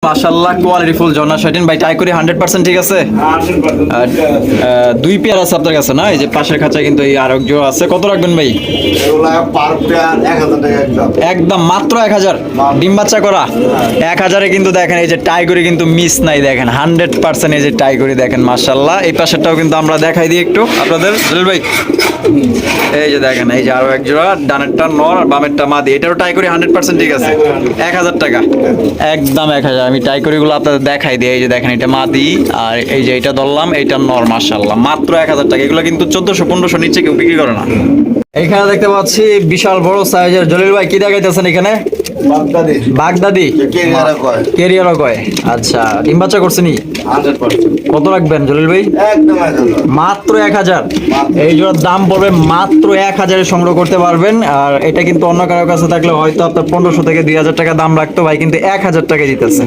মাশাআল্লাহ quality full ঝর্ণা শাইটিন ভাই টাই করে 100% ঠিক আছে। দুই পেয়ার আছে আপনার কাছে না? এই যে পাশের খাঁচায় কিন্তু এই আরেক জোড়া আছে। কত রাখবেন ভাই? একদম মাত্র 1000 ডিম বাচ্চা করা 1000 এ কিন্তু দেখেন এই যে টাইগরি কিন্তু মিস নাই, দেখেন 100% এই যে টাইগরি দেখেন মাশাআল্লাহ। এই পাশেরটাও কিন্তু আমরা দেখাই দিই একটু আপনাদের জলিল ভাই। এই যে দেখেন এই যে আরো এক জোড়া, ডানেরটা নর আর বামেরটা মাদি, এটারও টাইগরি 100% ঠিক আছে। 1000 টাকা একদম 1000। আমি টাইগরি গুলো আপনাদের দেখাই দিই। এই যে দেখেন এটা মাদি আর এই যে এটা ধরলাম এটা নর মাশাআল্লাহ মাত্র 1000 টাকা। এগুলো কিন্তু 1400-1500 নিচে কেউ বিক্রি করে না। এখানে দেখতে পাচ্ছি বিশাল বড় সাইজের। জলিল ভাই কি দেখাইতেছেন এখানে? বাগদাদি কেরিয়ারও কয়। আচ্ছা ডিম বাচ্চা করছেনি? 100%। কত রাখবেন জলিল ভাই? একদম 1000 মাত্র 1000। এই জোড়ার দাম পড়বে মাত্র 1000 এ সংগ্রহ করতে পারবেন। আর এটা কিন্তু অন্য কারো কাছে থাকলে হয়তো আপনার 1500 থেকে 2000 টাকা দাম রাখতো, ভাই কিন্তু 1000 টাকা দিতেছে।